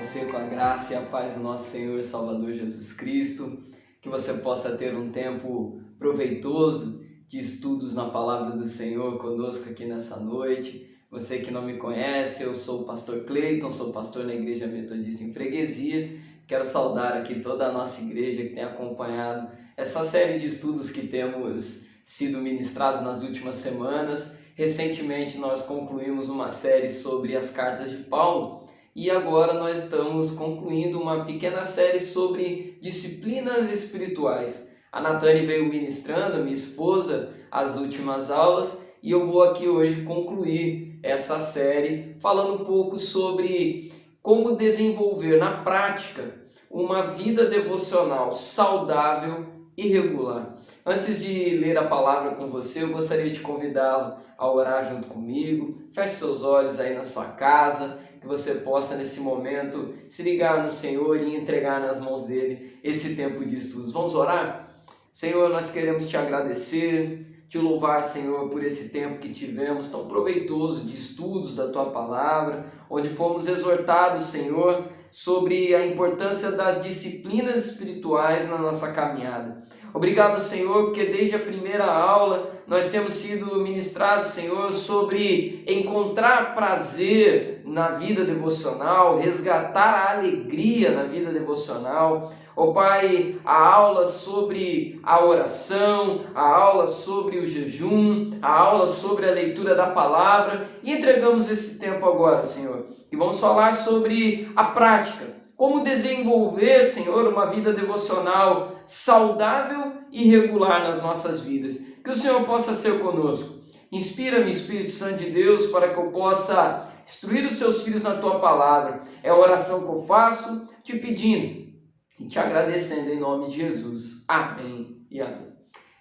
você com a graça e a paz do nosso Senhor e Salvador Jesus Cristo, que você possa ter um tempo proveitoso de estudos na Palavra do Senhor conosco aqui nessa noite. Você que não me conhece, eu sou o pastor Cleiton, sou pastor na Igreja Metodista em Freguesia. Quero saudar aqui toda a nossa igreja que tem acompanhado essa série de estudos que temos sido ministrados nas últimas semanas. Recentemente nós concluímos uma série sobre as cartas de Paulo e agora nós estamos concluindo uma pequena série sobre disciplinas espirituais. A Natane veio ministrando, minha esposa, as últimas aulas e eu vou aqui hoje concluir essa série falando um pouco sobre como desenvolver na prática uma vida devocional saudável e regular. Antes de ler a palavra com você, eu gostaria de convidá-lo a orar junto comigo. Feche seus olhos aí na sua casa, que você possa nesse momento se ligar no Senhor e entregar nas mãos dele esse tempo de estudos. Vamos orar? Senhor, nós queremos te agradecer, te louvar, Senhor, por esse tempo que tivemos tão proveitoso de estudos da tua palavra, onde fomos exortados, Senhor, sobre a importância das disciplinas espirituais na nossa caminhada. Obrigado, Senhor, porque desde a primeira aula nós temos sido ministrados, Senhor, sobre encontrar prazer na vida devocional, resgatar a alegria na vida devocional. Ó Pai, a aula sobre a oração, a aula sobre o jejum, a aula sobre a leitura da palavra, e entregamos esse tempo agora, Senhor, e vamos falar sobre a prática. Como desenvolver, Senhor, uma vida devocional saudável e regular nas nossas vidas. Que o Senhor possa ser conosco. Inspira-me, Espírito Santo de Deus, para que eu possa instruir os teus filhos na tua palavra. É a oração que eu faço, te pedindo e te agradecendo em nome de Jesus. Amém e amém.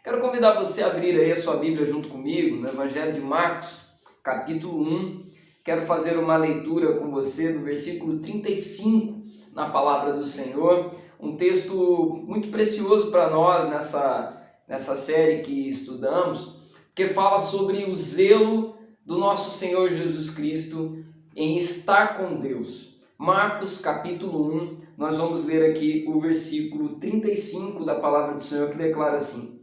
Quero convidar você a abrir aí a sua Bíblia junto comigo, no Evangelho de Marcos, capítulo 1. Quero fazer uma leitura com você do versículo 35 na palavra do Senhor. Um texto muito precioso para nós nessa série que estudamos, que fala sobre o zelo do nosso Senhor Jesus Cristo em estar com Deus. Marcos capítulo 1, nós vamos ler aqui o versículo 35 da palavra do Senhor, que declara assim: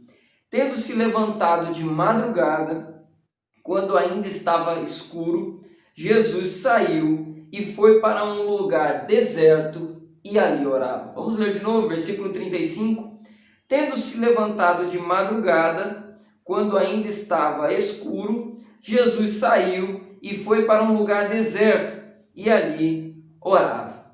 Tendo se levantado de madrugada, quando ainda estava escuro, Jesus saiu e foi para um lugar deserto e ali orava. Vamos ler de novo, versículo 35. Tendo se levantado de madrugada, quando ainda estava escuro, Jesus saiu e foi para um lugar deserto e ali orava.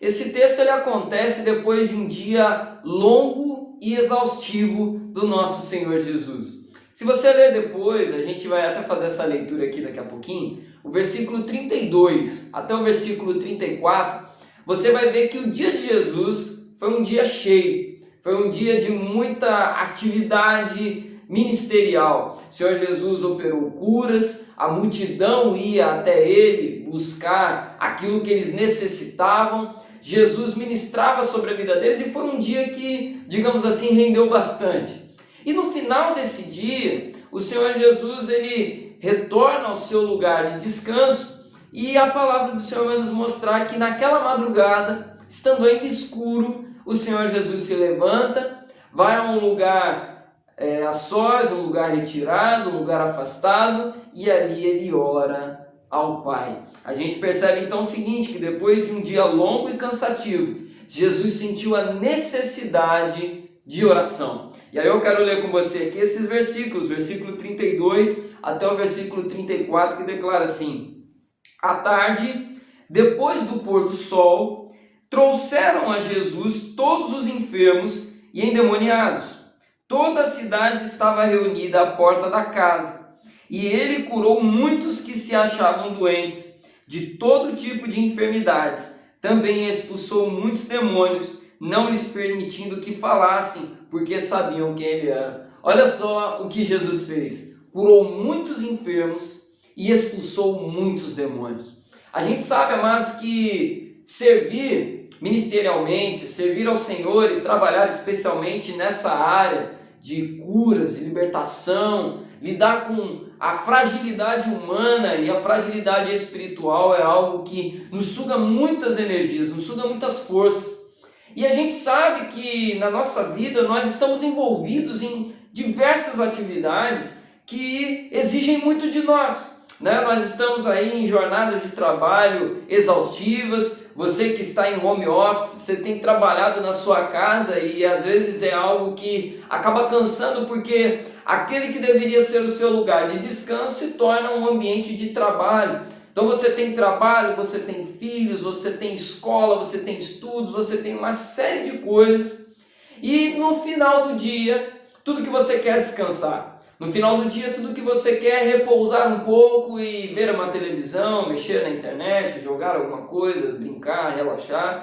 Esse texto ele acontece depois de um dia longo e exaustivo do nosso Senhor Jesus. Se você ler depois, a gente vai até fazer essa leitura aqui daqui a pouquinho, o versículo 32 até o versículo 34, você vai ver que o dia de Jesus foi um dia cheio, foi um dia de muita atividade ministerial. O Senhor Jesus operou curas, a multidão ia até ele buscar aquilo que eles necessitavam. Jesus ministrava sobre a vida deles e foi um dia que, digamos assim, rendeu bastante. E no final desse dia, o Senhor Jesus ele retorna ao seu lugar de descanso e a palavra do Senhor vai nos mostrar que naquela madrugada, estando ainda escuro, o Senhor Jesus se levanta, vai a um lugar a sós, um lugar retirado, um lugar afastado, e ali ele ora ao Pai. A gente percebe então o seguinte, que depois de um dia longo e cansativo, Jesus sentiu a necessidade de oração. E aí eu quero ler com você aqui esses versículos, versículo 32 até o versículo 34, que declara assim: À tarde, depois do pôr do sol, trouxeram a Jesus todos os enfermos e endemoniados. Toda a cidade estava reunida à porta da casa, e ele curou muitos que se achavam doentes, de todo tipo de enfermidades. Também expulsou muitos demônios, não lhes permitindo que falassem, porque sabiam quem ele era. Olha só o que Jesus fez. Curou muitos enfermos e expulsou muitos demônios. A gente sabe, amados, que servir ministerialmente, servir ao Senhor e trabalhar especialmente nessa área de curas, de libertação, lidar com a fragilidade humana e a fragilidade espiritual é algo que nos suga muitas energias, nos suga muitas forças. E a gente sabe que na nossa vida nós estamos envolvidos em diversas atividades que exigem muito de nós, né? Nós estamos aí em jornadas de trabalho exaustivas. Você que está em home office, você tem trabalhado na sua casa e às vezes é algo que acaba cansando, porque aquele que deveria ser o seu lugar de descanso se torna um ambiente de trabalho. Então você tem trabalho, você tem filhos, você tem escola, você tem estudos, você tem uma série de coisas. E no final do dia, tudo que você quer é descansar. No final do dia, tudo que você quer é repousar um pouco e ver uma televisão, mexer na internet, jogar alguma coisa, brincar, relaxar.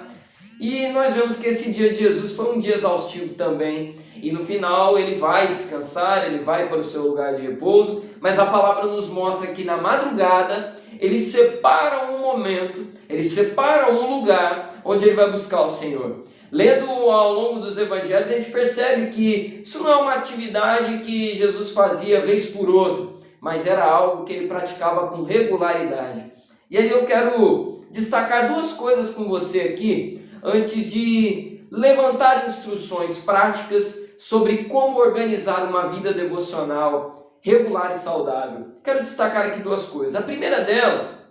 E nós vemos que esse dia de Jesus foi um dia exaustivo também. E no final ele vai descansar, ele vai para o seu lugar de repouso. Mas a palavra nos mostra que na madrugada ele separa um momento, ele separa um lugar onde ele vai buscar o Senhor. Lendo ao longo dos evangelhos, a gente percebe que isso não é uma atividade que Jesus fazia vez por outra, mas era algo que ele praticava com regularidade. E aí eu quero destacar duas coisas com você aqui, antes de levantar instruções práticas sobre como organizar uma vida devocional regular e saudável. Quero destacar aqui duas coisas. A primeira delas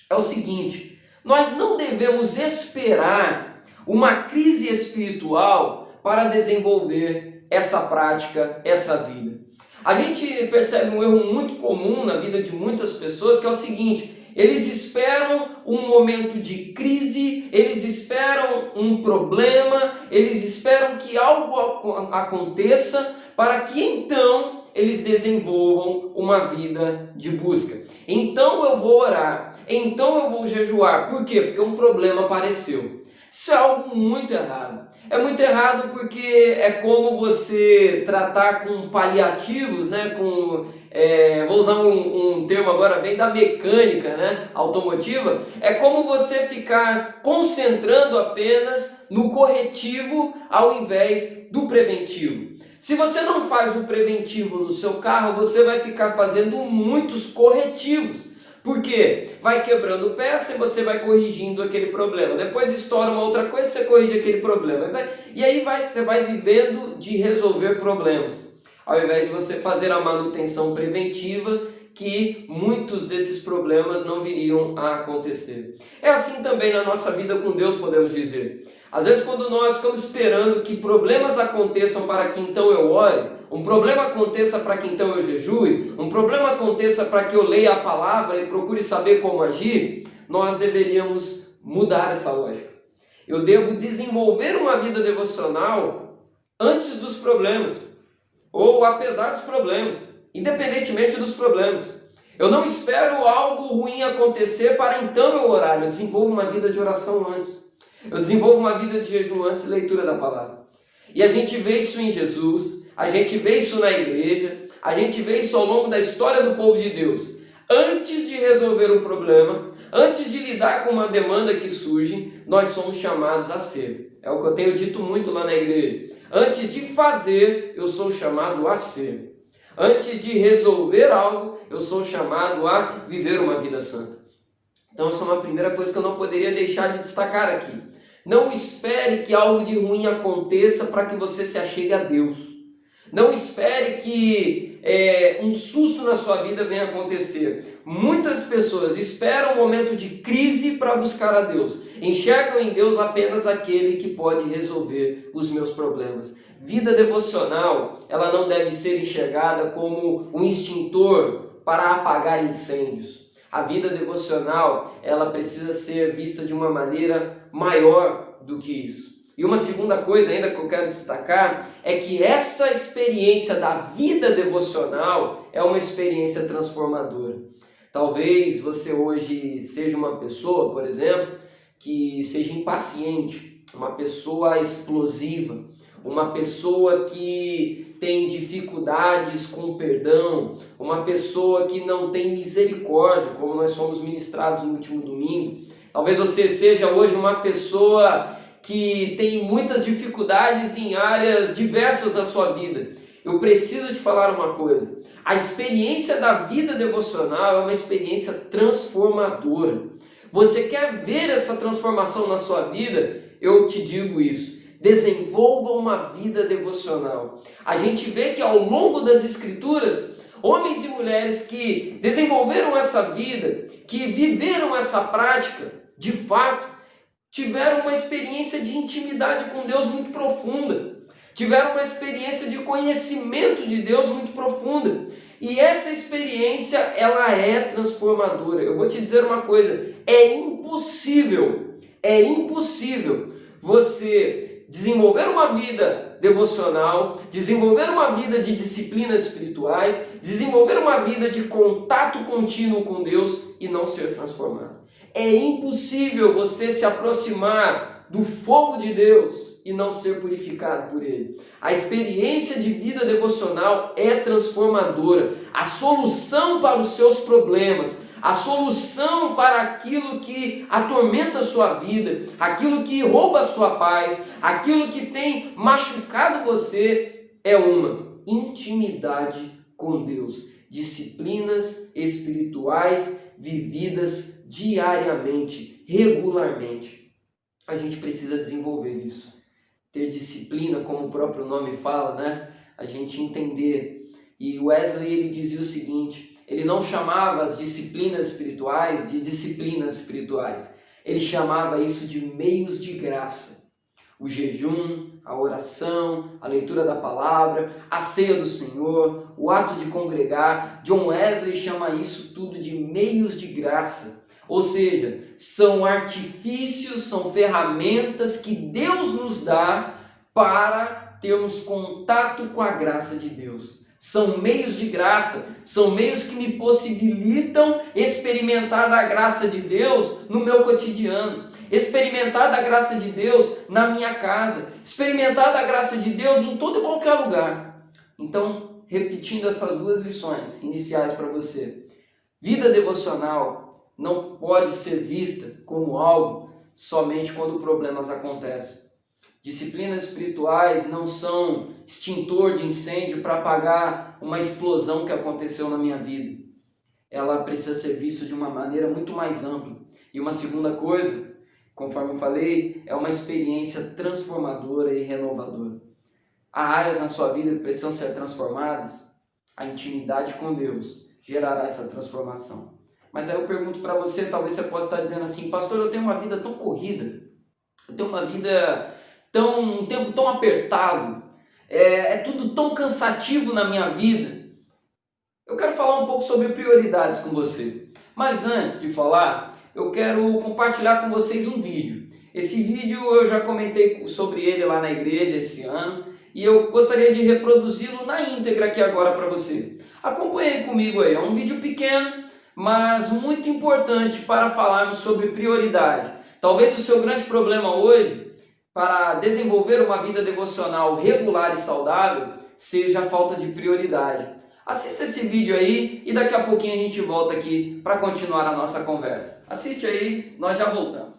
é o seguinte: nós não devemos esperar uma crise espiritual para desenvolver essa prática, essa vida. A gente percebe um erro muito comum na vida de muitas pessoas, que é o seguinte: eles esperam um momento de crise, eles esperam um problema, eles esperam que algo aconteça para que então eles desenvolvam uma vida de busca. Então eu vou orar, então eu vou jejuar. Por quê? Porque um problema apareceu. Isso é algo muito errado. É muito errado porque é como você tratar com paliativos, né? Vou usar um termo agora bem da mecânica, né? Automotiva. É como você ficar concentrando apenas no corretivo ao invés do preventivo. Se você não faz o preventivo no seu carro, você vai ficar fazendo muitos corretivos. Por quê? Vai quebrando peça e você vai corrigindo aquele problema. Depois estoura uma outra coisa, você corrige aquele problema. E aí você vai vivendo de resolver problemas, ao invés de você fazer a manutenção preventiva, que muitos desses problemas não viriam a acontecer. É assim também na nossa vida com Deus, podemos dizer. Às vezes, quando nós ficamos esperando que problemas aconteçam para que então eu ore, um problema aconteça para que então eu jejue, um problema aconteça para que eu leia a palavra e procure saber como agir, nós deveríamos mudar essa lógica. Eu devo desenvolver uma vida devocional antes dos problemas, ou apesar dos problemas, independentemente dos problemas. Eu não espero algo ruim acontecer para então eu orar, eu desenvolvo uma vida de oração antes. Eu desenvolvo uma vida de jejum antes da leitura da palavra. E a gente vê isso em Jesus, a gente vê isso na igreja, a gente vê isso ao longo da história do povo de Deus. Antes de resolver um problema, antes de lidar com uma demanda que surge, nós somos chamados a ser. É o que eu tenho dito muito lá na igreja. Antes de fazer, eu sou chamado a ser. Antes de resolver algo, eu sou chamado a viver uma vida santa. Então essa é uma primeira coisa que eu não poderia deixar de destacar aqui. Não espere que algo de ruim aconteça para que você se achegue a Deus. Não espere que um susto na sua vida venha acontecer. Muitas pessoas esperam um momento de crise para buscar a Deus. Enxergam em Deus apenas aquele que pode resolver os meus problemas. Vida devocional, ela não deve ser enxergada como um extintor para apagar incêndios. A vida devocional, ela precisa ser vista de uma maneira maior do que isso. E uma segunda coisa ainda que eu quero destacar é que essa experiência da vida devocional é uma experiência transformadora. Talvez você hoje seja uma pessoa, por exemplo, que seja impaciente, uma pessoa explosiva, uma pessoa que tem dificuldades com perdão, uma pessoa que não tem misericórdia, como nós fomos ministrados no último domingo. Talvez você seja hoje uma pessoa que tem muitas dificuldades em áreas diversas da sua vida. eu preciso te falar uma coisa. A experiência da vida devocional é uma experiência transformadora. Você quer ver essa transformação na sua vida? Eu te digo isso. Desenvolva uma vida devocional. A gente vê que ao longo das Escrituras, homens e mulheres que desenvolveram essa vida, que viveram essa prática, de fato, tiveram uma experiência de intimidade com Deus muito profunda. Tiveram uma experiência de conhecimento de Deus muito profunda. E essa experiência, ela é transformadora. Eu vou te dizer uma coisa, é impossível você desenvolver uma vida devocional, desenvolver uma vida de disciplinas espirituais, desenvolver uma vida de contato contínuo com Deus e não ser transformado. É impossível você se aproximar do fogo de Deus e não ser purificado por Ele. A experiência de vida devocional é transformadora. A solução para os seus problemas, a solução para aquilo que atormenta a sua vida, aquilo que rouba a sua paz, aquilo que tem machucado você, é uma intimidade com Deus. Disciplinas espirituais vividas diariamente, regularmente. A gente precisa desenvolver isso. Ter disciplina, como o próprio nome fala, né? A gente entender. E Wesley, ele dizia o seguinte, ele não chamava as disciplinas espirituais de disciplinas espirituais. Ele chamava isso de meios de graça. O jejum, a oração, a leitura da palavra, a ceia do Senhor, o ato de congregar. John Wesley chama isso tudo de meios de graça. Ou seja, são artifícios, são ferramentas que Deus nos dá para termos contato com a graça de Deus. São meios de graça, são meios que me possibilitam experimentar da graça de Deus no meu cotidiano, experimentar da graça de Deus na minha casa, experimentar da graça de Deus em todo e qualquer lugar. Então, repetindo essas duas lições iniciais para você, vida devocional não pode ser vista como algo somente quando problemas acontecem. Disciplinas espirituais não são extintor de incêndio para apagar uma explosão que aconteceu na minha vida. Ela precisa ser vista de uma maneira muito mais ampla. E uma segunda coisa, conforme eu falei, é uma experiência transformadora e renovadora. Há áreas na sua vida que precisam ser transformadas. A intimidade com Deus gerará essa transformação. Mas aí eu pergunto para você, talvez você possa estar dizendo assim, pastor, eu tenho uma vida tão corrida, eu tenho uma vida um tempo tão apertado, é tudo tão cansativo na minha vida. Eu quero falar um pouco sobre prioridades com você. Mas antes de falar, eu quero compartilhar com vocês um vídeo. Esse vídeo eu já comentei sobre ele lá na igreja esse ano e eu gostaria de reproduzi-lo na íntegra aqui agora para você. Acompanhe comigo aí, é um vídeo pequeno, mas muito importante para falarmos sobre prioridade. Talvez o seu grande problema hoje, para desenvolver uma vida devocional regular e saudável, seja a falta de prioridade. Assista esse vídeo aí e daqui a pouquinho a gente volta aqui para continuar a nossa conversa. Assiste aí, nós já voltamos.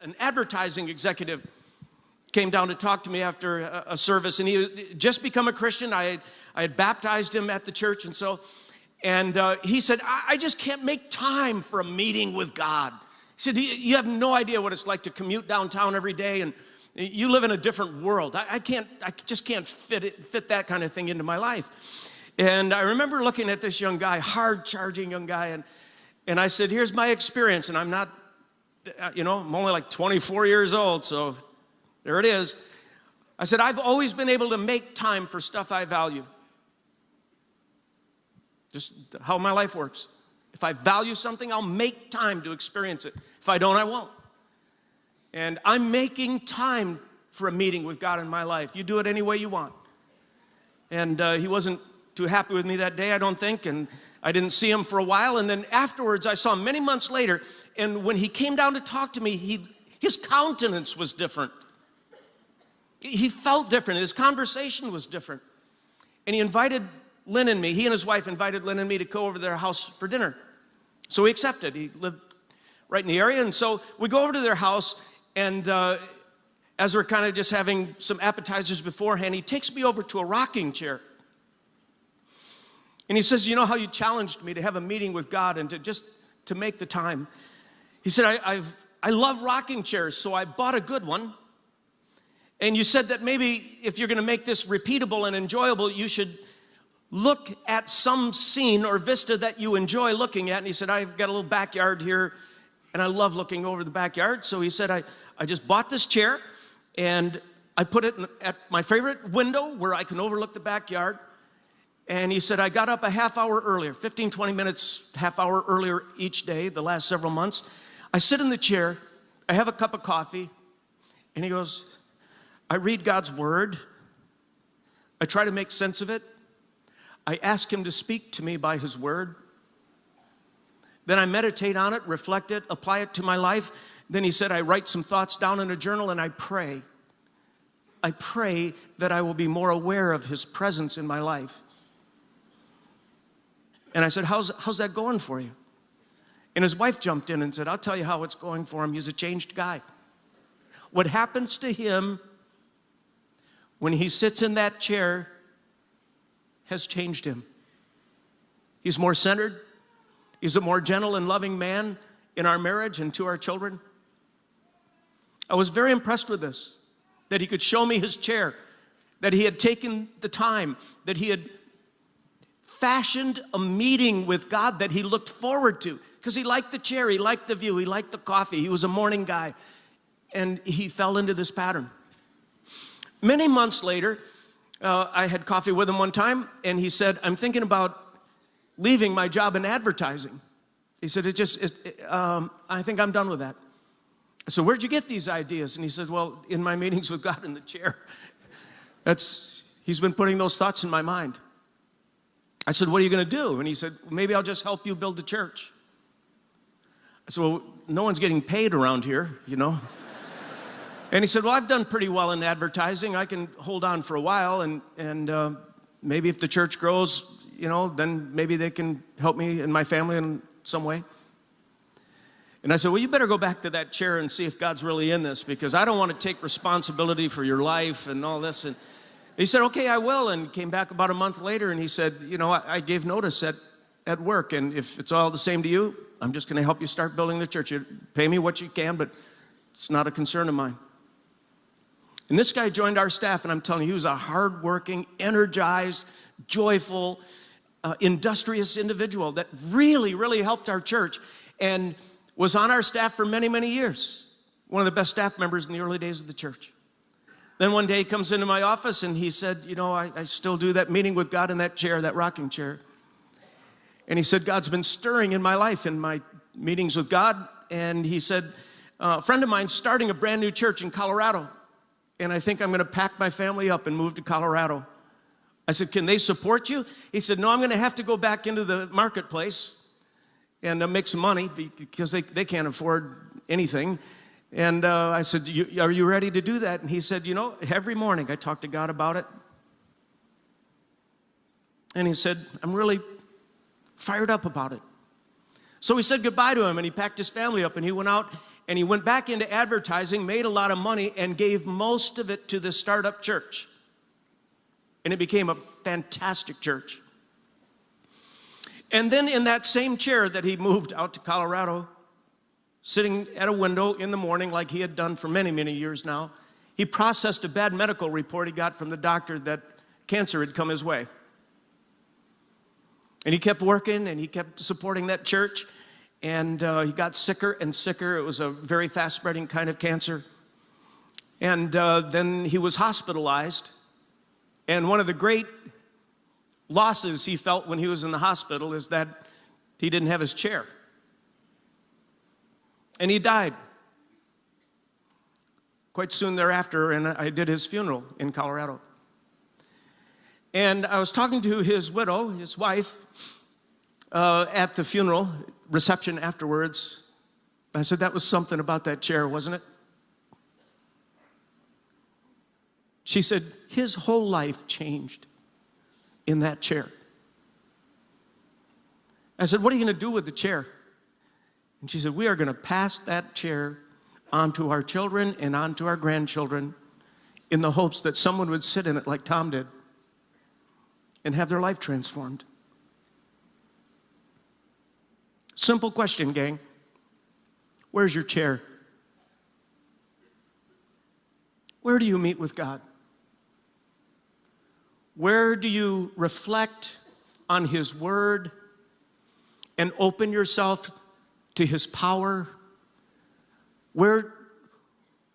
An advertising executive came down to talk to me after a service, and he had just become a Christian. I had baptized him at the church, and he said, I just can't make time for a meeting with God. He said, you have no idea what it's like to commute downtown every day, and you live in a different world. I just can't fit that kind of thing into my life. And I remember looking at this young guy, hard-charging young guy, and I said, here's my experience, and I'm not, I'm only like 24 years old, so there it is. I said, I've always been able to make time for stuff I value. Just how my life works. If I value something, I'll make time to experience it. If I don't, I won't. And I'm making time for a meeting with God in my life. You do it any way you want. And he wasn't too happy with me that day, I don't think, and I didn't see him for a while, and then afterwards I saw him many months later, and when he came down to talk to me, he His countenance was different. He felt different. His conversation was different. And he invited Lynn and me, he and his wife invited Lynn and me to go over to their house for dinner. So we accepted. He lived right in the area. And so we go over to their house, and as we're kind of just having some appetizers beforehand, he takes me over to a rocking chair. And he says, you know how you challenged me to have a meeting with God and to make the time? He said, I love rocking chairs, so I bought a good one. And you said that maybe if you're going to make this repeatable and enjoyable, you should look at some scene or vista that you enjoy looking at. And he said, I've got a little backyard here, and I love looking over the backyard. So he said, I just bought this chair, and I put it at my favorite window where I can overlook the backyard. And he said, I got up a half hour earlier, 15, 20 minutes, half hour earlier each day, the last several months. I sit in the chair, I have a cup of coffee, and he goes, I read God's word. I try to make sense of it. I ask him to speak to me by his word. Then I meditate on it, reflect it, apply it to my life. Then he said, I write some thoughts down in a journal and I pray. I pray that I will be more aware of his presence in my life. And I said, how's that going for you? And his wife jumped in and said, I'll tell you how it's going for him. He's a changed guy. What happens to him when he sits in that chair has changed him. He's more centered. He's a more gentle and loving man in our marriage and to our children. I was very impressed with this, that he could show me his chair, that he had taken the time, that he had fashioned a meeting with God that he looked forward to, because he liked the chair, he liked the view, he liked the coffee, he was a morning guy, and he fell into this pattern. Many months later, I had coffee with him one time, and he said, I'm thinking about leaving my job in advertising. He said, I think I'm done with that. I said, where'd you get these ideas? And he said, well, in my meetings with God in the chair. He's been putting those thoughts in my mind. I said, what are you going to do? And he said, maybe I'll just help you build the church. I said, well, no one's getting paid around here, you know. And he said, well, I've done pretty well in advertising. I can hold on for a while, and maybe if the church grows, you know, then maybe they can help me and my family in some way. And I said, well, you better go back to that chair and see if God's really in this, because I don't want to take responsibility for your life and all this. And he said, okay, I will, and came back about a month later, and he said, you know, I gave notice at work, and if it's all the same to you, I'm just going to help you start building the church. You pay me what you can, but it's not a concern of mine. And this guy joined our staff, and I'm telling you, he was a hardworking, energized, joyful, industrious individual that really, really helped our church and was on our staff for many, many years. One of the best staff members in the early days of the church. Then one day he comes into my office and he said, you know, I still do that meeting with God in that chair, that rocking chair. And he said, God's been stirring in my life, in my meetings with God. And he said, a friend of mine's starting a brand new church in Colorado. And I think I'm going to pack my family up and move to Colorado. I said, can they support you? He said, no, I'm going to have to go back into the marketplace and make some money because they can't afford anything. And I said, are you ready to do that? And he said, you know, every morning I talk to God about it. And he said, I'm really fired up about it. So we said goodbye to him, and he packed his family up, and he went out, and he went back into advertising, made a lot of money, and gave most of it to the startup church. And it became a fantastic church. And then in that same chair that he moved out to Colorado, sitting at a window in the morning like he had done for many, many years now, he processed a bad medical report he got from the doctor that cancer had come his way. And he kept working, and he kept supporting that church, and he got sicker and sicker. It was a very fast-spreading kind of cancer. And then he was hospitalized, and one of the great losses he felt when he was in the hospital is that he didn't have his chair. And he died quite soon thereafter, and I did his funeral in Colorado. And I was talking to his widow, his wife, at the funeral reception afterwards. I said, that was something about that chair, wasn't it? She said, his whole life changed in that chair. I said, what are you going to do with the chair? And she said, we are going to pass that chair on to our children and on to our grandchildren in the hopes that someone would sit in it like Tom did and have their life transformed. Simple question, gang. Where's your chair? Where do you meet with God? Where do you reflect on His Word and open yourself to His power? Where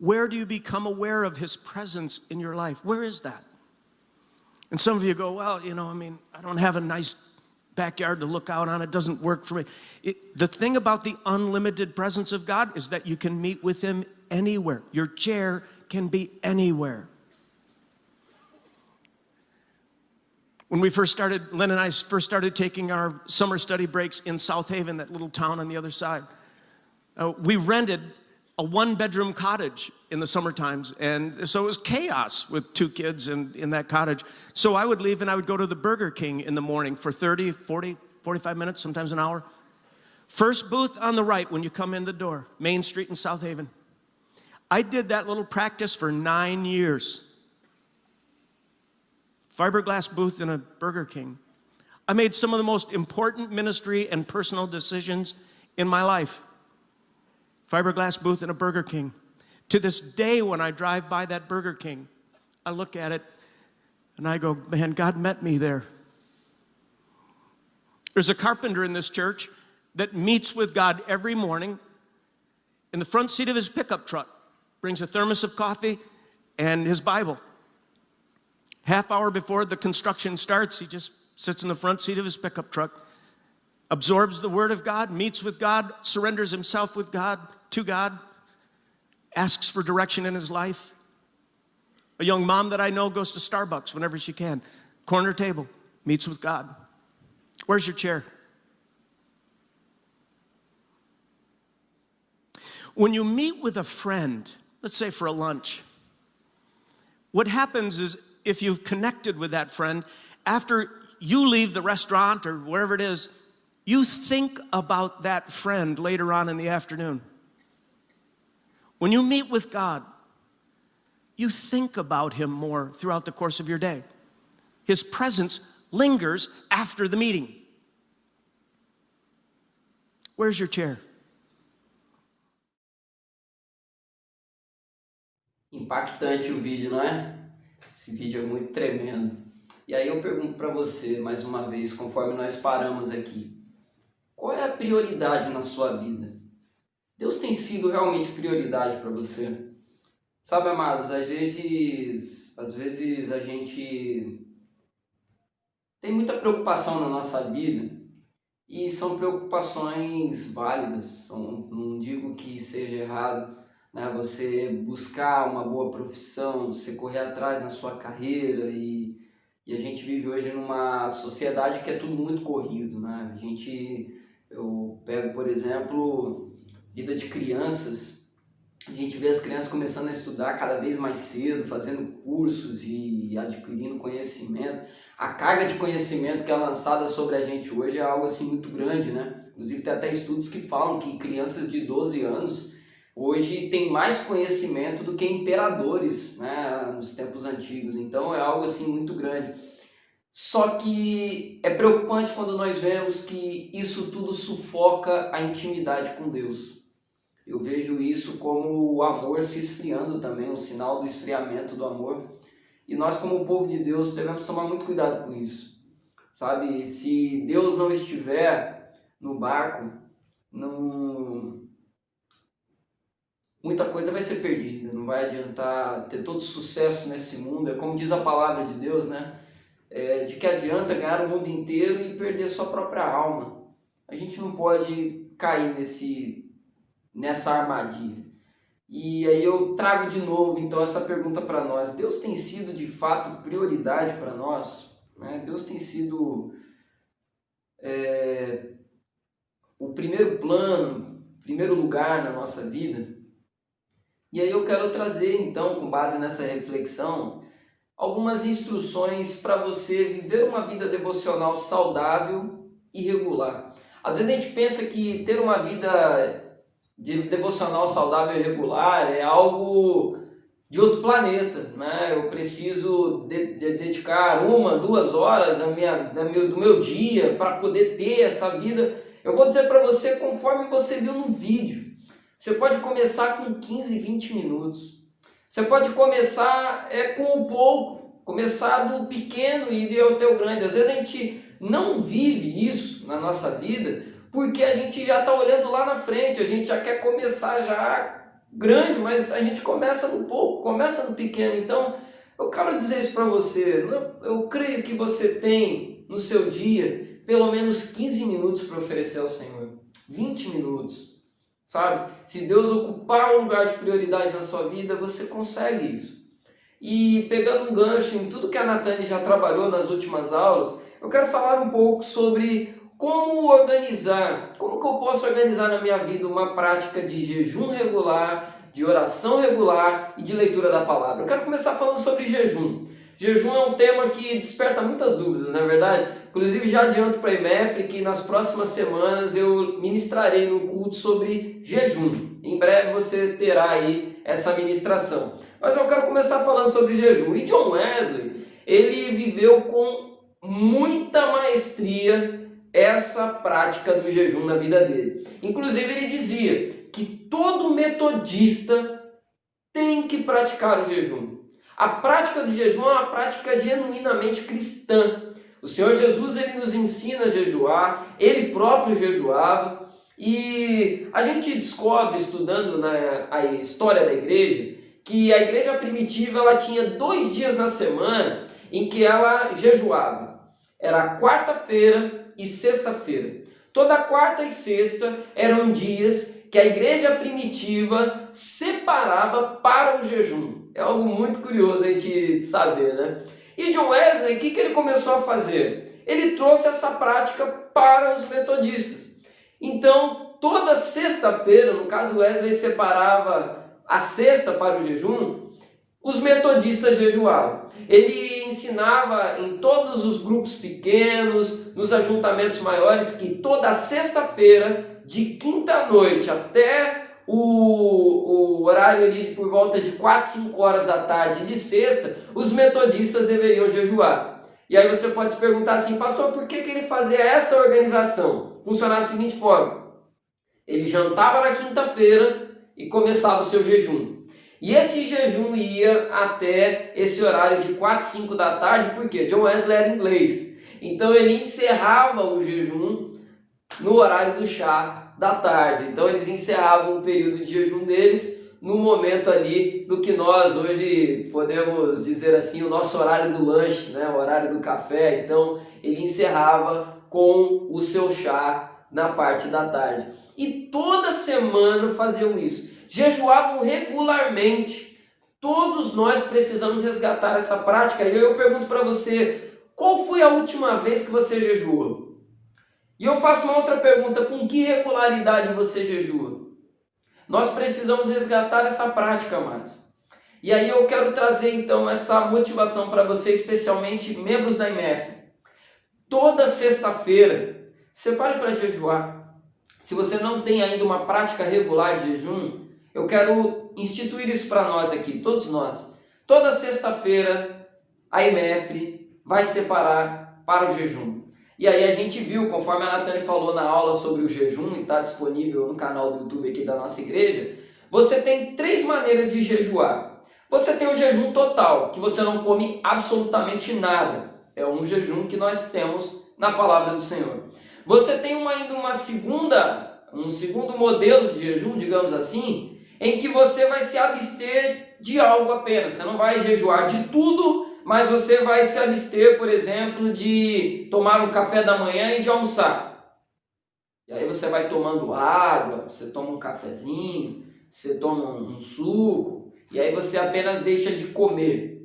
do you become aware of His presence in your life? Where is that? And some of you go, well, I don't have a nice backyard to look out on. It doesn't work for me. The thing about the unlimited presence of God is that you can meet with Him anywhere. Your chair can be anywhere. When Lynn and I first started taking our summer study breaks in South Haven, that little town on the other side, we rented a one-bedroom cottage in the summer times. And so it was chaos with 2 kids in that cottage. So I would leave and I would go to the Burger King in the morning for 30, 40, 45 minutes, sometimes an hour. First booth on the right when you come in the door, Main Street in South Haven. I did that little practice for 9 years. Fiberglass booth in a Burger King. I made some of the most important ministry and personal decisions in my life. Fiberglass booth in a Burger King. To this day, when I drive by that Burger King, I look at it and I go, man, God met me there. There's a carpenter in this church that meets with God every morning in the front seat of his pickup truck, brings a thermos of coffee and his Bible. Half hour before the construction starts, he just sits in the front seat of his pickup truck, absorbs the Word of God, meets with God, surrenders himself with God, to God, asks for direction in his life. A young mom that I know goes to Starbucks whenever she can. Corner table, meets with God. Where's your chair? When you meet with a friend, let's say for a lunch, what happens is if you've connected with that friend, after you leave the restaurant or wherever it is, you think about that friend later on in the afternoon. When you meet with God, you think about Him more throughout the course of your day. His presence lingers after the meeting. Where's your chair? Impactante o vídeo, não é? Esse vídeo é muito tremendo. E aí eu pergunto para você, mais uma vez, conforme nós paramos aqui, qual é a prioridade na sua vida? Deus tem sido realmente prioridade para você? Sabe, amados, às vezes a gente tem muita preocupação na nossa vida e são preocupações válidas. Não digo que seja errado, né, você buscar uma boa profissão, você correr atrás na sua carreira e a gente vive hoje numa sociedade que é tudo muito corrido, né? Eu pego, por exemplo, vida de crianças, a gente vê as crianças começando a estudar cada vez mais cedo, fazendo cursos e adquirindo conhecimento. A carga de conhecimento que é lançada sobre a gente hoje é algo assim muito grande, né? Inclusive tem até estudos que falam que crianças de 12 anos hoje têm mais conhecimento do que imperadores, né, nos tempos antigos. Então é algo assim muito grande. Só que é preocupante quando nós vemos que isso tudo sufoca a intimidade com Deus. Eu vejo isso como o amor se esfriando também, um sinal do esfriamento do amor. E nós, como povo de Deus, devemos tomar muito cuidado com isso. Sabe, se Deus não estiver no barco, muita coisa vai ser perdida. Não vai adiantar ter todo sucesso nesse mundo. É como diz a palavra de Deus, né? De que adianta ganhar o mundo inteiro e perder sua própria alma. A gente não pode cair nessa armadilha. E aí eu trago de novo então essa pergunta para nós. Deus tem sido de fato prioridade para nós? Né? Deus tem sido o primeiro plano, primeiro lugar na nossa vida? E aí eu quero trazer então, com base nessa reflexão, algumas instruções para você viver uma vida devocional saudável e regular. Às vezes a gente pensa que ter uma vida devocional saudável e regular é algo de outro planeta, né? Eu preciso dedicar 1, 2 horas do meu dia para poder ter essa vida. Eu vou dizer para você, conforme você viu no vídeo, você pode começar com 15, 20 minutos. Você pode começar com o pouco, começar do pequeno e ir até o grande. Às vezes a gente não vive isso na nossa vida porque a gente já está olhando lá na frente, a gente já quer começar já grande, mas a gente começa no pouco, começa no pequeno. Então, eu quero dizer isso para você. Eu creio que você tem no seu dia pelo menos 15 minutos para oferecer ao Senhor. 20 minutos, sabe? Se Deus ocupar um lugar de prioridade na sua vida, você consegue isso. E pegando um gancho em tudo que a Natane já trabalhou nas últimas aulas, eu quero falar um pouco sobre como organizar, como que eu posso organizar na minha vida uma prática de jejum regular, de oração regular e de leitura da palavra. Eu quero começar falando sobre jejum. Jejum é um tema que desperta muitas dúvidas, não é verdade? Inclusive já adianto para a IMEF que nas próximas semanas eu ministrarei num culto sobre jejum. Em breve você terá aí essa ministração. Mas eu quero começar falando sobre jejum. E John Wesley, ele viveu com muita maestria essa prática do jejum na vida dele. Inclusive ele dizia que todo metodista tem que praticar o jejum. A prática do jejum é uma prática genuinamente cristã. O Senhor Jesus ele nos ensina a jejuar, ele próprio jejuava, e a gente descobre estudando a história da igreja que a igreja primitiva ela tinha 2 dias na semana em que ela jejuava. Era quarta-feira e sexta-feira. Toda quarta e sexta eram dias que a igreja primitiva separava para o jejum. É algo muito curioso a gente saber, né? E John Wesley, o que ele começou a fazer? Ele trouxe essa prática para os metodistas. Então, toda sexta-feira, no caso Wesley separava a sexta para o jejum, os metodistas jejuavam. Ele ensinava em todos os grupos pequenos, nos ajuntamentos maiores, que toda sexta-feira, de quinta-noite até o horário ali por volta de 4, 5 horas da tarde de sexta, os metodistas deveriam jejuar. E aí você pode se perguntar assim, pastor, por que ele fazia essa organização? Funcionava da seguinte forma: ele jantava na quinta-feira e começava o seu jejum. E esse jejum ia até esse horário de 4, 5 da tarde, porque John Wesley era inglês. Então ele encerrava o jejum no horário do chá da tarde. Então eles encerravam o período de jejum deles no momento ali do que nós hoje podemos dizer assim, o nosso horário do lanche, né? O horário do café. Então ele encerrava com o seu chá na parte da tarde. E toda semana faziam isso. Jejuavam regularmente. Todos nós precisamos resgatar essa prática. E eu pergunto para você, qual foi a última vez que você jejuou? E eu faço uma outra pergunta, com que regularidade você jejua? Nós precisamos resgatar essa prática, amados. E aí eu quero trazer então essa motivação para você, especialmente membros da IMEF. Toda sexta-feira, separe para jejuar. Se você não tem ainda uma prática regular de jejum, eu quero instituir isso para nós aqui, todos nós. Toda sexta-feira, a IMEF vai separar para o jejum. E aí a gente viu, conforme a Natane falou na aula sobre o jejum, e está disponível no canal do YouTube aqui da nossa igreja, você tem 3 maneiras de jejuar. Você tem o jejum total, que você não come absolutamente nada. É um jejum que nós temos na palavra do Senhor. Você tem ainda um segundo modelo de jejum, digamos assim, em que você vai se abster de algo apenas. Você não vai jejuar de tudo, mas você vai se abster, por exemplo, de tomar um café da manhã e de almoçar. E aí você vai tomando água, você toma um cafezinho, você toma um suco, e aí você apenas deixa de comer.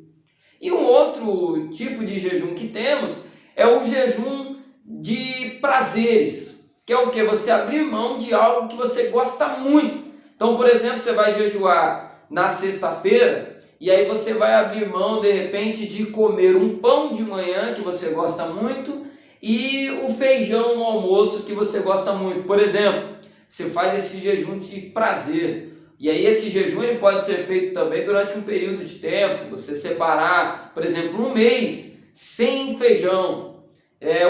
E um outro tipo de jejum que temos é o jejum de prazeres, que é o que? Você abrir mão de algo que você gosta muito. Então, por exemplo, você vai jejuar na sexta-feira e aí você vai abrir mão de repente de comer um pão de manhã que você gosta muito e o feijão no almoço que você gosta muito. Por exemplo, você faz esse jejum de prazer. E aí esse jejum ele pode ser feito também durante um período de tempo. Você separar, por exemplo, um mês sem feijão,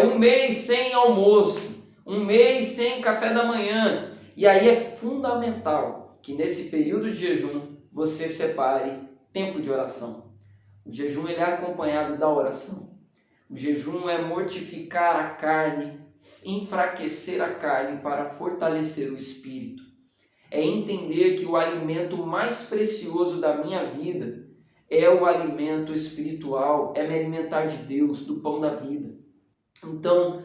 um mês sem almoço, um mês sem café da manhã. E aí é fundamental que nesse período de jejum você separe tempo de oração. O jejum ele é acompanhado da oração. O jejum é mortificar a carne, enfraquecer a carne para fortalecer o espírito. É entender que o alimento mais precioso da minha vida é o alimento espiritual, é me alimentar de Deus, do pão da vida. Então,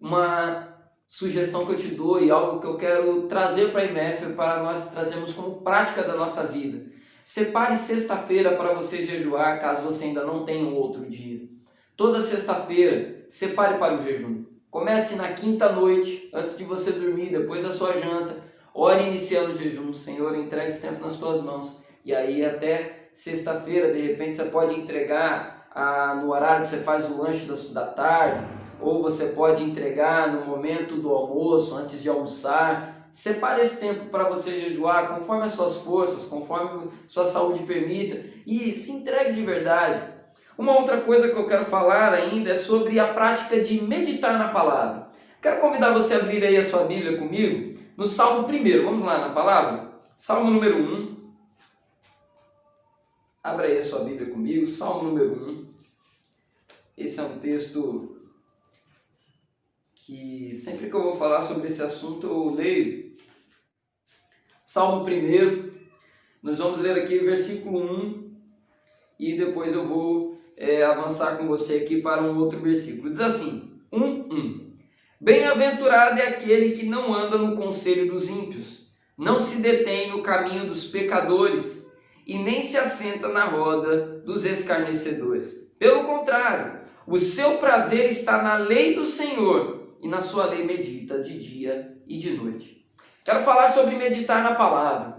uma sugestão que eu te dou e algo que eu quero trazer para a IMF, para nós trazermos como prática da nossa vida. Separe sexta-feira para você jejuar, caso você ainda não tenha um outro dia. Toda sexta-feira, separe para o jejum. Comece na quinta noite, antes de você dormir, depois da sua janta. Ore iniciando o jejum. Senhor, entregue esse tempo nas tuas mãos. E aí até sexta-feira, de repente, você pode entregar no horário que você faz o lanche da tarde, ou você pode entregar no momento do almoço, antes de almoçar. Separe esse tempo para você jejuar, conforme as suas forças, conforme sua saúde permita, e se entregue de verdade. Uma outra coisa que eu quero falar ainda é sobre a prática de meditar na palavra. Quero convidar você a abrir aí a sua Bíblia comigo, no Salmo 1. Vamos lá na palavra? Salmo número 1. Abra aí a sua Bíblia comigo, Salmo número 1. Esse é um texto que sempre que eu vou falar sobre esse assunto eu leio. Salmo 1, nós vamos ler aqui o versículo 1 e depois eu vou avançar com você aqui para um outro versículo. Diz assim, 1. Bem-aventurado é aquele que não anda no conselho dos ímpios, não se detém no caminho dos pecadores e nem se assenta na roda dos escarnecedores. Pelo contrário, o seu prazer está na lei do Senhor e na sua lei medita de dia e de noite. Quero falar sobre meditar na palavra.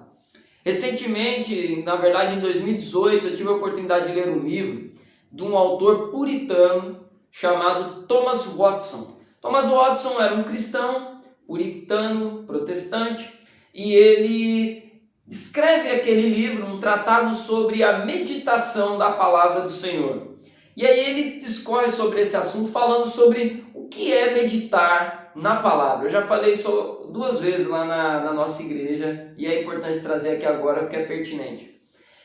Recentemente, na verdade em 2018, eu tive a oportunidade de ler um livro de um autor puritano chamado Thomas Watson. Thomas Watson era um cristão, puritano, protestante, e ele escreve aquele livro, um tratado sobre a meditação da palavra do Senhor. E aí ele discorre sobre esse assunto, falando sobre o que é meditar na palavra. Eu já falei isso 2 vezes lá na nossa igreja, e é importante trazer aqui agora porque é pertinente.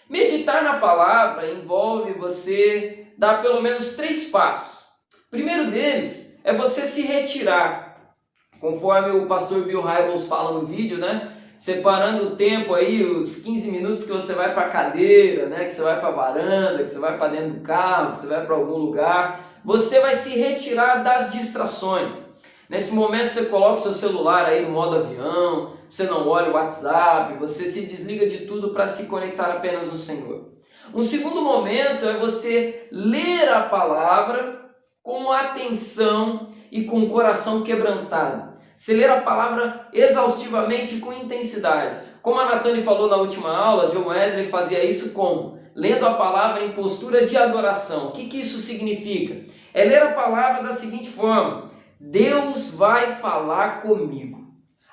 Meditar na palavra envolve você dar pelo menos 3 passos. O primeiro deles é você se retirar, conforme o pastor Bill Hybels fala no vídeo, né? Separando o tempo aí, os 15 minutos que você vai para a cadeira, né? Que você vai para a varanda, que você vai para dentro do carro, que você vai para algum lugar. Você vai se retirar das distrações. Nesse momento você coloca o seu celular aí no modo avião, você não olha o WhatsApp, você se desliga de tudo para se conectar apenas no Senhor. Um segundo momento é você ler a palavra com atenção e com o coração quebrantado. Você ler a palavra exaustivamente e com intensidade. Como a Natane falou na última aula, John Wesley fazia isso como? Lendo a palavra em postura de adoração. O que isso significa? É ler a palavra da seguinte forma: Deus vai falar comigo.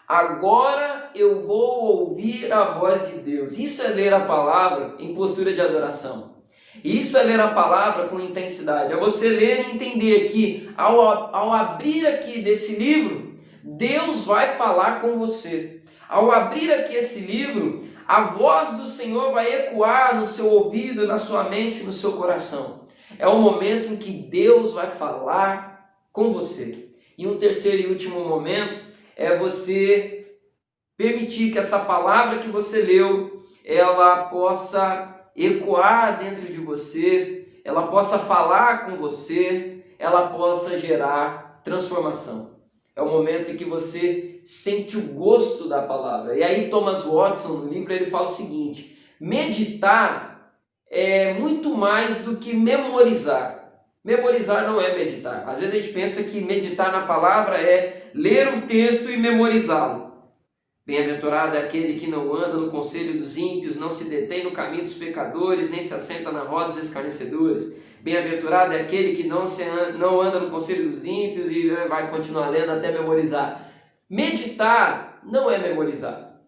Agora eu vou ouvir a voz de Deus. Isso é ler a palavra em postura de adoração. Isso é ler a palavra com intensidade. É você ler e entender que ao abrir aqui desse livro, Deus vai falar com você. Ao abrir aqui esse livro, a voz do Senhor vai ecoar no seu ouvido, na sua mente, no seu coração. É o momento em que Deus vai falar com você. E um terceiro e último momento é você permitir que essa palavra que você leu, ela possa ecoar dentro de você, ela possa falar com você, ela possa gerar transformação. É o momento em que você sente o gosto da palavra. E aí Thomas Watson, no livro, ele fala o seguinte: meditar é muito mais do que memorizar. Memorizar não é meditar. Às vezes a gente pensa que meditar na palavra é ler o texto e memorizá-lo. Bem-aventurado é aquele que não anda no conselho dos ímpios, não se detém no caminho dos pecadores, nem se assenta na roda dos escarnecedores. Bem-aventurado é aquele que não anda no conselho dos ímpios, e vai continuar lendo até memorizar. Meditar não é memorizar.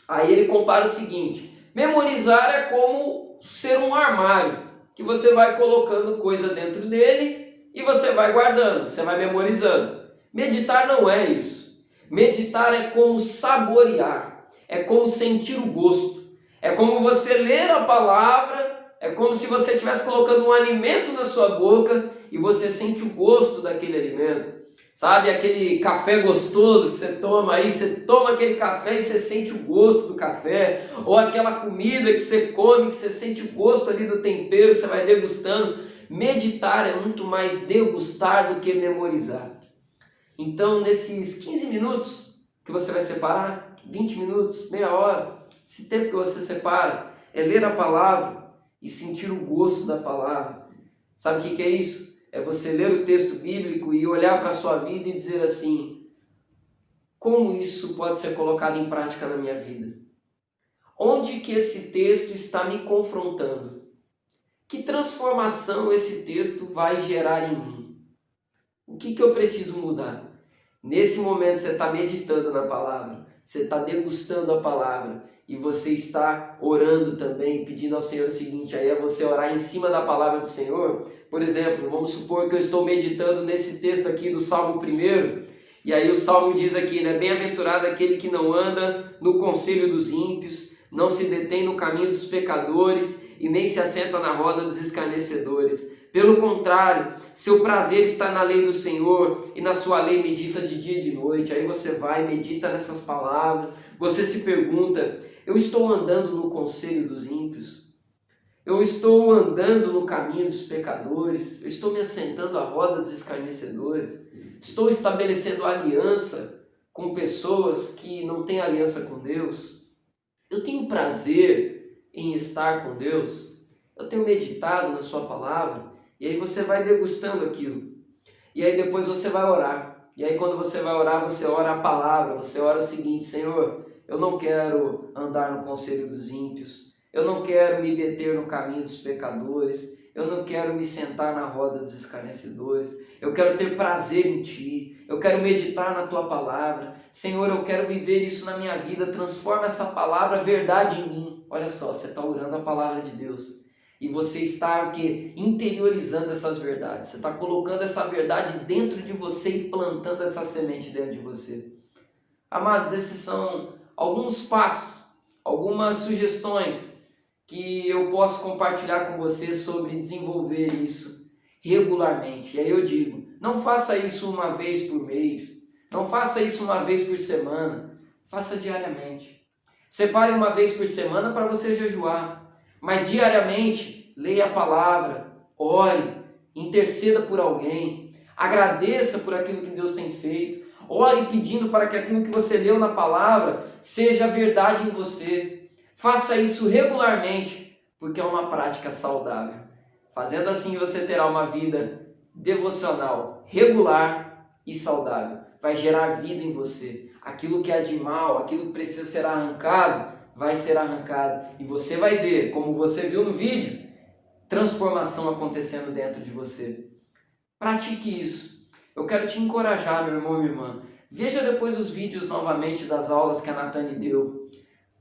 Aí ele compara o seguinte: memorizar é como ser um armário, que você vai colocando coisa dentro dele e você vai guardando, você vai memorizando. Meditar não é isso. Meditar é como saborear, é como sentir o gosto, é como você ler a palavra, é como se você estivesse colocando um alimento na sua boca e você sente o gosto daquele alimento. Sabe aquele café gostoso que você toma aí, você toma aquele café e você sente o gosto do café, ou aquela comida que você come, que você sente o gosto ali do tempero que você vai degustando. Meditar é muito mais degustar do que memorizar. Então, nesses 15 minutos que você vai separar, 20 minutos, meia hora, esse tempo que você separa é ler a palavra e sentir o gosto da palavra. Sabe o que é isso? É você ler o texto bíblico e olhar para a sua vida e dizer assim: como isso pode ser colocado em prática na minha vida? Onde que esse texto está me confrontando? Que transformação esse texto vai gerar em mim? O que eu preciso mudar? Nesse momento você está meditando na palavra, você está degustando a palavra e você está orando também, pedindo ao Senhor o seguinte: aí é você orar em cima da palavra do Senhor. Por exemplo, vamos supor que eu estou meditando nesse texto aqui do Salmo 1, e aí o Salmo diz aqui, né? Bem-aventurado aquele que não anda no conselho dos ímpios, não se detém no caminho dos pecadores e nem se assenta na roda dos escarnecedores. Pelo contrário, seu prazer está na lei do Senhor e na sua lei medita de dia e de noite. Aí você vai, medita nessas palavras, você se pergunta: eu estou andando no conselho dos ímpios? Eu estou andando no caminho dos pecadores? Eu estou me assentando à roda dos escarnecedores? Estou estabelecendo aliança com pessoas que não têm aliança com Deus? Eu tenho prazer em estar com Deus? Eu tenho meditado na sua palavra? E aí você vai degustando aquilo. E aí depois você vai orar. E aí quando você vai orar, você ora a palavra. Você ora o seguinte: Senhor, eu não quero andar no conselho dos ímpios. Eu não quero me deter no caminho dos pecadores. Eu não quero me sentar na roda dos escarnecedores. Eu quero ter prazer em Ti. Eu quero meditar na Tua palavra. Senhor, eu quero viver isso na minha vida. Transforma essa palavra verdade em mim. Olha só, você está orando a palavra de Deus. E você está o quê? Interiorizando essas verdades. Você está colocando essa verdade dentro de você e plantando essa semente dentro de você. Amados, esses são alguns passos, algumas sugestões que eu posso compartilhar com você sobre desenvolver isso regularmente. E aí eu digo, não faça isso uma vez por mês, não faça isso uma vez por semana, faça diariamente. Separe uma vez por semana para você jejuar. Mas diariamente, leia a palavra, ore, interceda por alguém, agradeça por aquilo que Deus tem feito, ore pedindo para que aquilo que você leu na palavra seja verdade em você. Faça isso regularmente, porque é uma prática saudável. Fazendo assim, você terá uma vida devocional regular e saudável. Vai gerar vida em você. Aquilo que é de mal, aquilo que precisa ser arrancado, vai ser arrancado e você vai ver, como você viu no vídeo, transformação acontecendo dentro de você. Pratique isso. Eu quero te encorajar, meu irmão e minha irmã. Veja depois os vídeos novamente das aulas que a Natane deu.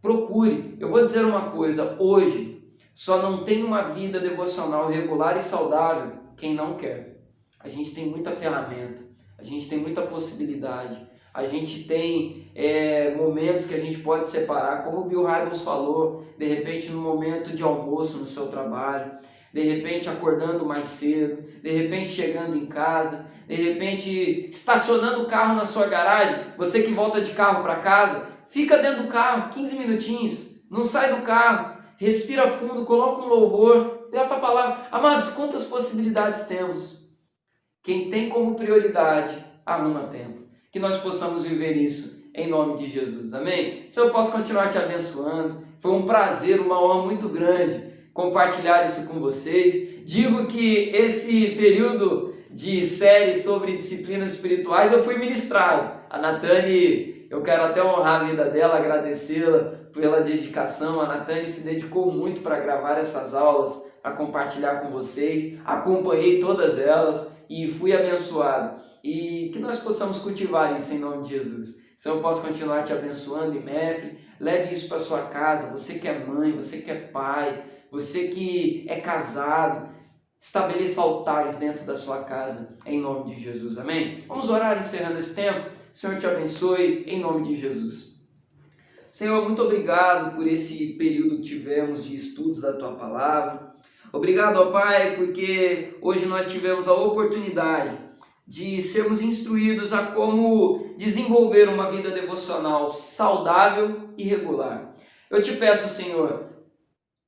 Procure. Eu vou dizer uma coisa, hoje só não tem uma vida devocional regular e saudável quem não quer. A gente tem muita ferramenta, a gente tem muita possibilidade. A gente tem momentos que a gente pode separar, como o Bill Hybels falou, de repente no momento de almoço no seu trabalho, de repente acordando mais cedo, de repente chegando em casa, de repente estacionando o carro na sua garagem. Você que volta de carro para casa, fica dentro do carro 15 minutinhos, não sai do carro, respira fundo, coloca um louvor, leva para a palavra. Amados, quantas possibilidades temos? Quem tem como prioridade, arruma tempo. Que nós possamos viver isso em nome de Jesus, amém? Se eu posso continuar te abençoando, foi um prazer, uma honra muito grande compartilhar isso com vocês. Digo que esse período de série sobre disciplinas espirituais eu fui ministrado. A Natane eu quero até honrar a vida dela, agradecê-la pela dedicação. A Natane se dedicou muito para gravar essas aulas, para compartilhar com vocês. Acompanhei todas elas e fui abençoado. E que nós possamos cultivar isso em nome de Jesus. Senhor, eu posso continuar te abençoando, IMEF. Leve isso para sua casa. Você que é mãe, você que é pai, você que é casado, estabeleça altares dentro da sua casa, em nome de Jesus, amém? Vamos orar encerrando esse tempo. Senhor te abençoe, em nome de Jesus. Senhor, muito obrigado por esse período que tivemos de estudos da Tua Palavra. Obrigado, ó Pai, porque hoje nós tivemos a oportunidade de sermos instruídos a como desenvolver uma vida devocional saudável e regular. Eu te peço, Senhor,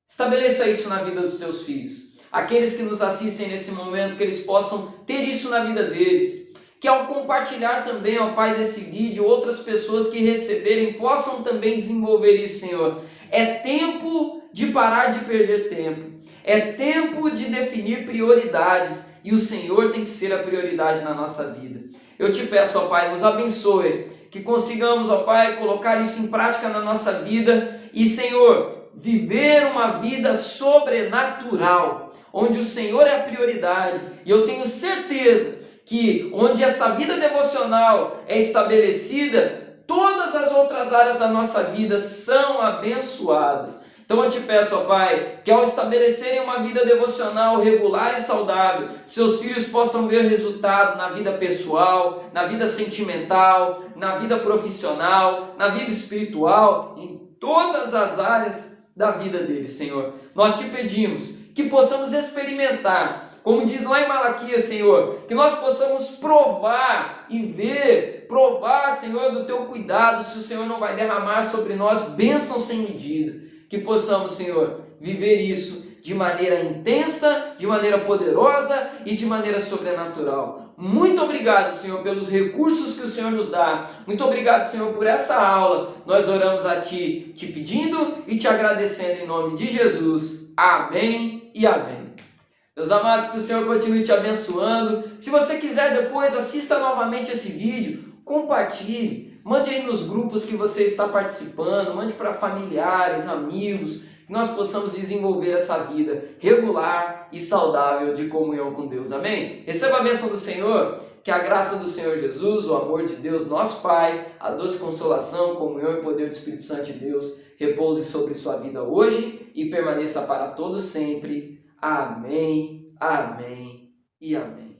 estabeleça isso na vida dos Teus filhos. Aqueles que nos assistem nesse momento, que eles possam ter isso na vida deles. Que ao compartilhar também, ó Pai, desse vídeo, outras pessoas que receberem possam também desenvolver isso, Senhor. É tempo de parar de perder tempo. É tempo de definir prioridades. E o Senhor tem que ser a prioridade na nossa vida. Eu te peço, ó Pai, nos abençoe. Que consigamos, ó Pai, colocar isso em prática na nossa vida. E, Senhor, viver uma vida sobrenatural, onde o Senhor é a prioridade. E eu tenho certeza que onde essa vida devocional é estabelecida, todas as outras áreas da nossa vida são abençoadas. Então eu te peço, ó Pai, que ao estabelecerem uma vida devocional regular e saudável, seus filhos possam ver resultado na vida pessoal, na vida sentimental, na vida profissional, na vida espiritual, em todas as áreas da vida deles, Senhor. Nós te pedimos que possamos experimentar, como diz lá em Malaquias, Senhor, que nós possamos provar e ver, Senhor, do Teu cuidado, se o Senhor não vai derramar sobre nós bênção sem medida. Que possamos, Senhor, viver isso de maneira intensa, de maneira poderosa e de maneira sobrenatural. Muito obrigado, Senhor, pelos recursos que o Senhor nos dá. Muito obrigado, Senhor, por essa aula. Nós oramos a Ti, te pedindo e te agradecendo em nome de Jesus. Amém e amém. Meus amados, que o Senhor continue te abençoando. Se você quiser depois, assista novamente esse vídeo, compartilhe, mande aí nos grupos que você está participando, mande para familiares, amigos, que nós possamos desenvolver essa vida regular e saudável de comunhão com Deus. Amém? Receba a bênção do Senhor, que a graça do Senhor Jesus, o amor de Deus, nosso Pai, a doce consolação, comunhão e poder do Espírito Santo de Deus repouse sobre sua vida hoje e permaneça para todos sempre. Amém, amém e amém.